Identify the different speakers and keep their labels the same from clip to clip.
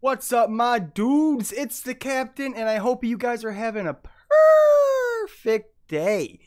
Speaker 1: What's up, my dudes? It's the captain, and I hope you guys are having a perfect day.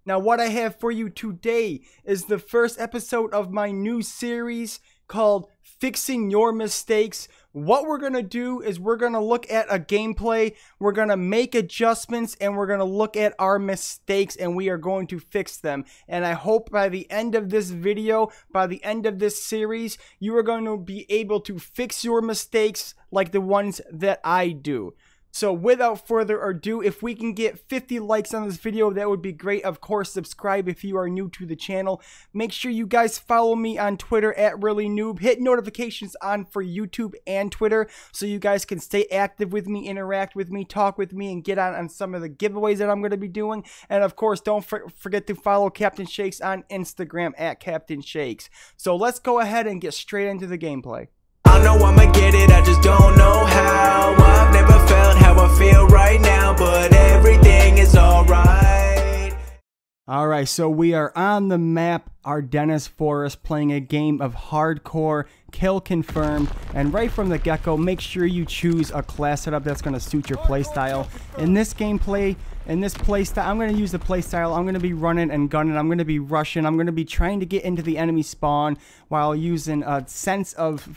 Speaker 1: Now, what I have for you today is the first episode of my new series called Fixing Your Mistakes. What we're going to do is we're going to look at a gameplay, we're going to make adjustments, and we're going to look at our mistakes, and we are going to fix them. And I hope by the end of this video, by the end of this series, you are going to be able to fix your mistakes like the ones that I do. So without further ado, if we can get 50 likes on this video, that would be great. Of course, subscribe if you are new to the channel. Make sure you guys follow me on Twitter at ReallyNoob. Hit notifications on for YouTube and Twitter so you guys can stay active with me, interact with me, talk with me, and get on some of the giveaways that I'm going to be doing. And of course, don't forget to follow Captain Shakes on Instagram at Captain Shakes. So let's go ahead and get straight into the gameplay.
Speaker 2: I know I'ma get it, I just don't know how. I've never felt how I feel right now, but everything is alright.
Speaker 1: Alright, so we are on the map Ardennes Forest playing a game of hardcore, kill confirmed, and right from the get-go, make sure you choose a class setup that's going to suit your playstyle. In this gameplay, in this playstyle, I'm going to use the playstyle. I'm going to be running and gunning. I'm going to be rushing. I'm going to be trying to get into the enemy spawn while using a sense of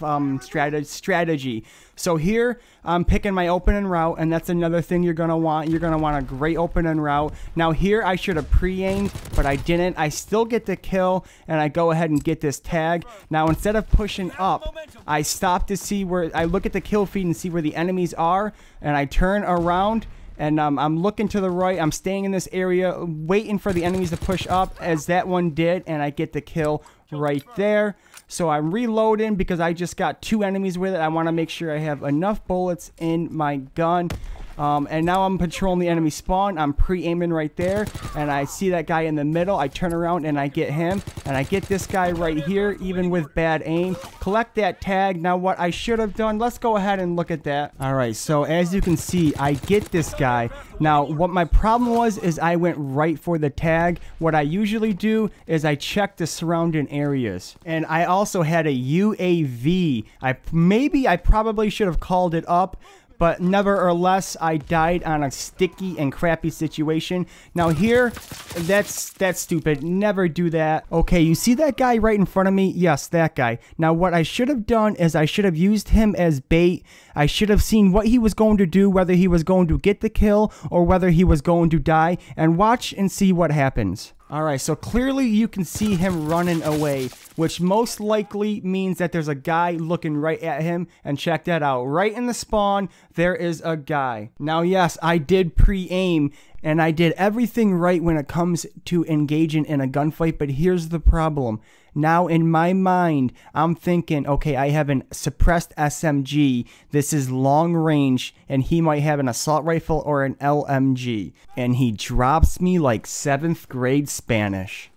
Speaker 1: strategy. So here, I'm picking my opening route, and that's another thing you're going to want. You're going to want a great opening route. Now here, I should have pre-aimed, but I didn't. I still get the kill, and I go ahead and get this tag. Now instead of pushing up, I stop to see where, I look at the kill feed and see where the enemies are, and I turn around. And I'm looking to the right. I'm staying in this area, waiting for the enemies to push up, as that one did, and I get the kill right there. So I'm reloading because I just got 2 enemies with it. I want to make sure I have enough bullets in my gun. And now I'm patrolling the enemy spawn. I'm pre-aiming right there, and I see that guy in the middle. I turn around and I get him, and I get this guy right here, even with bad aim. Collect that tag. Now what I should have done, let's go ahead and look at that. Alright, so as you can see, I get this guy. Now what my problem was is I went right for the tag. What I usually do is I check the surrounding areas. And I also had a UAV. I probably should have called it up, but nevertheless, I died on a sticky and crappy situation. Now here, that's stupid. Never do that. Okay, you see that guy right in front of me? Yes, that guy. Now what I should have done is I should have used him as bait. I should have seen what he was going to do, whether he was going to get the kill or whether he was going to die, and watch and see what happens. Alright, so clearly you can see him running away, which most likely means that there's a guy looking right at him, and check that out. Right in the spawn, there is a guy. Now yes, I did pre-aim, and I did everything right when it comes to engaging in a gunfight, but here's the problem. Now in my mind, I'm thinking, okay, I have an suppressed SMG. This is long range, and he might have an assault rifle or an LMG. And he drops me like 7th grade Spanish.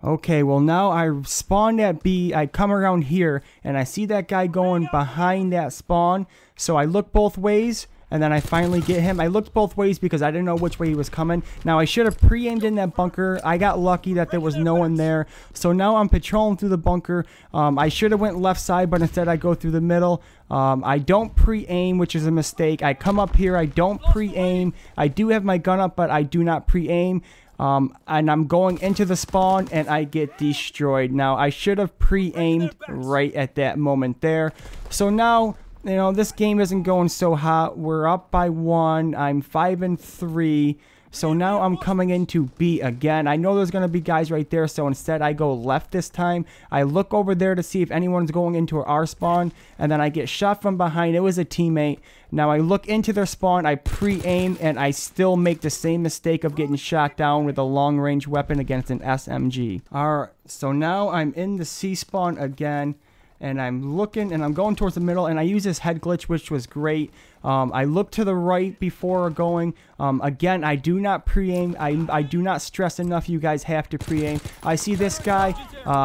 Speaker 1: Okay, well now I spawned at B. I come around here, and I see that guy going behind that spawn. So I look both ways, and then I finally get him. I looked both ways because I didn't know which way he was coming. Now, I should have pre-aimed in that bunker. I got lucky that there was no one there. So now I'm patrolling through the bunker. I should have went left side, but instead I go through the middle. I don't pre-aim, which is a mistake. I come up here. I don't pre-aim. I do have my gun up, but I do not pre-aim. And I'm going into the spawn, and I get destroyed. Now, I should have pre-aimed right at that moment there. So now, you know, this game isn't going so hot. We're up by 1. I'm 5-3. So now I'm coming into B again. I know there's going to be guys right there, so instead I go left this time. I look over there to see if anyone's going into our spawn, and then I get shot from behind. It was a teammate. Now I look into their spawn, I pre-aim, and I still make the same mistake of getting shot down with a long-range weapon against an SMG. Alright, so now I'm in the C spawn again. And I'm looking, and I'm going towards the middle, and I use this head glitch, which was great. I look to the right before going. Again, I do not pre-aim. I do not stress enough. You guys have to pre-aim. I see this guy.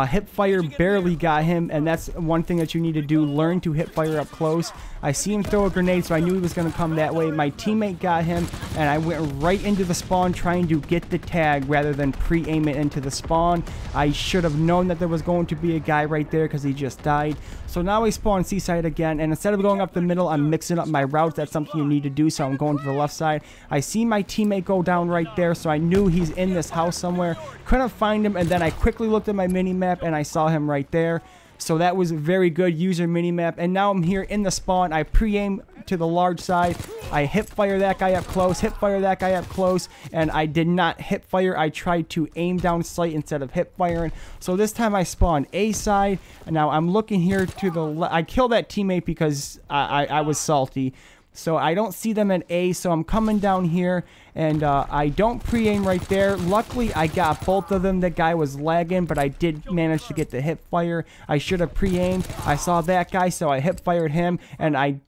Speaker 1: Hip fire barely got him, and that's one thing that you need to do. Learn to hip fire up close. I see him throw a grenade, so I knew he was going to come that way. My teammate got him, and I went right into the spawn trying to get the tag rather than pre-aim it into the spawn. I should have known that there was going to be a guy right there because he just died. So now I spawn seaside again, and instead of going up the middle, I'm mixing up my routes. That's something you need to do, so I'm going to the left side. I see my teammate go down right there, so I knew he's in this house somewhere. Couldn't find him, and then I quickly looked at my mini-map, and I saw him right there. So that was a very good user mini-map, and now I'm here in the spawn. I pre-aim to the large side. I hip fire that guy up close, hip fire that guy up close, and I did not hip fire. I tried to aim down sight instead of hip firing. So this time I spawned A side, and now I'm looking here to the left. I killed that teammate because I was salty. So I don't see them at A, so I'm coming down here, and I don't pre-aim right there. Luckily, I got both of them. That guy was lagging, but I did manage to get the hip fire. I should have pre-aimed. I saw that guy, so I hip fired him, and I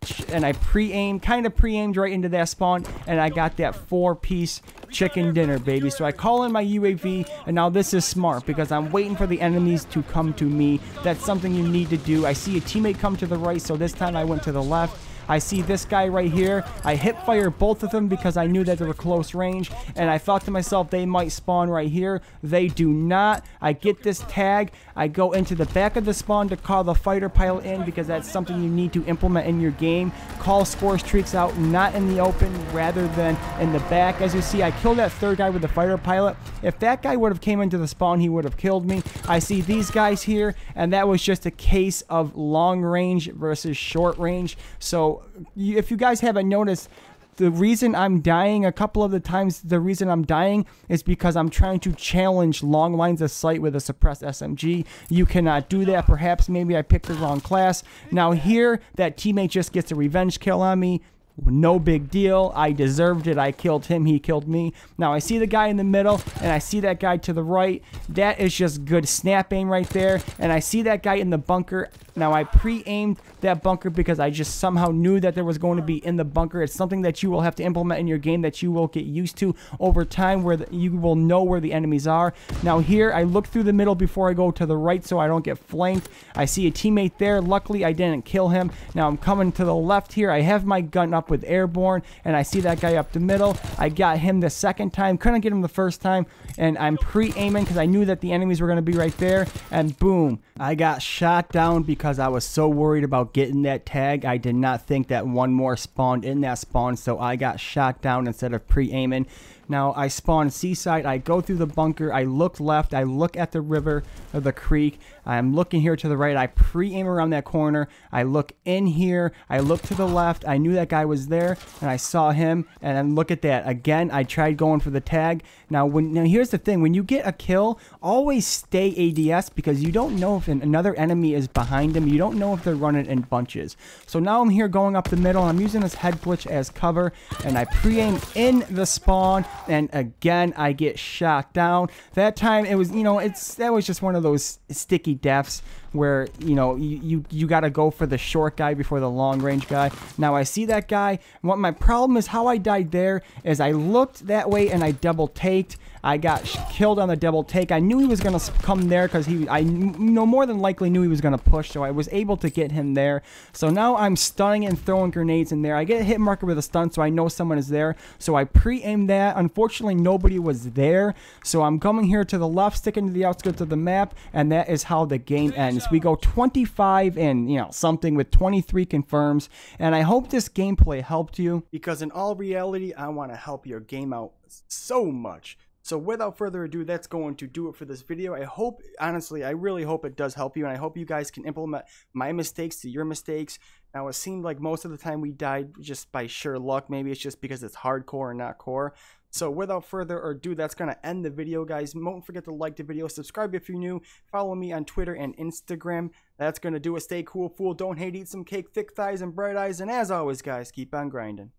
Speaker 1: pre-aimed, kind of pre-aimed right into that spawn, and I got that 4-piece chicken dinner, baby. So I call in my UAV, and now this is smart because I'm waiting for the enemies to come to me. That's something you need to do. I see a teammate come to the right, so this time I went to the left. I see this guy right here. I hip fire both of them because I knew that they were close range, and I thought to myself they might spawn right here. They do not. I get this tag. I go into the back of the spawn to call the fighter pilot in because that's something you need to implement in your game. Call score streaks out not in the open rather than in the back. As you see, I killed that third guy with the fighter pilot. If that guy would have came into the spawn, he would have killed me. I see these guys here, and that was just a case of long range versus short range. So if you guys haven't noticed, the reason I'm dying a couple of the times, the reason I'm dying is because I'm trying to challenge long lines of sight with a suppressed SMG. You cannot do that. Perhaps maybe I picked the wrong class. Now here, that teammate just gets a revenge kill on me. No big deal. I deserved it. I killed him. He killed me. Now I see the guy in the middle, and I see that guy to the right. That is just good snap aim right there. And I see that guy in the bunker. Now I pre-aimed that bunker because I just somehow knew that there was going to be in the bunker. It's something that you will have to implement in your game that you will get used to over time, where you will know where the enemies are. Now here, I look through the middle before I go to the right so I don't get flanked. I see a teammate there. Luckily, I didn't kill him. Now I'm coming to the left here. I have my gun up with airborne, and I see that guy up the middle. I got him the second time. Couldn't get him the first time, and I'm pre-aiming because I knew that the enemies were going to be right there, and boom, I got shot down because I was so worried about getting that tag. I did not think that one more spawned in that spawn, so I got shot down instead of pre-aiming. Now I spawn seaside. I go through the bunker. I look left. I look at the river or the creek. I'm looking here to the right. I pre-aim around that corner. I look in here. I look to the left. I knew that guy was there, and I saw him. And then look at that. Again, I tried going for the tag. Now here's the thing. When you get a kill, always stay ADS because you don't know if another enemy is behind them. You don't know if they're running in bunches. So now I'm here going up the middle. I'm using this head glitch as cover, and I pre-aim in the spawn. And again, I get shot down. That time it was, that was just one of those sticky deaths where, you got to go for the short guy before the long range guy. Now I see that guy. What my problem is, how I died there is I looked that way and I double taked. I got killed on the double take. I knew he was going to come there because I more than likely knew he was going to push, so I was able to get him there. So now I'm stunning and throwing grenades in there. I get a hit marker with a stun, so I know someone is there. So I pre-aimed that. Unfortunately, nobody was there. So I'm coming here to the left, sticking to the outskirts of the map, and that is how the game ends. We go 25 and, something with 23 confirms, and I hope this gameplay helped you because in all reality, I want to help your game out so much. So without further ado, that's going to do it for this video. I hope, honestly, I really hope it does help you, and I hope you guys can implement my mistakes to your mistakes. Now, it seemed like most of the time we died just by sheer luck. Maybe it's just because it's hardcore and not core. So without further ado, that's going to end the video, guys. Don't forget to like the video, subscribe if you're new, follow me on Twitter and Instagram. That's going to do it. Stay cool, fool, don't hate, eat some cake, thick thighs and bright eyes, and as always, guys, keep on grinding.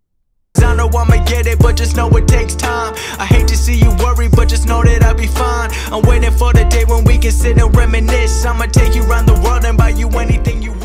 Speaker 2: I know I'ma get it, but just know it takes time. I hate to see you worry, but just know that I'll be fine. I'm waiting for the day when we can sit and reminisce. I'ma take you around the world and buy you anything you want.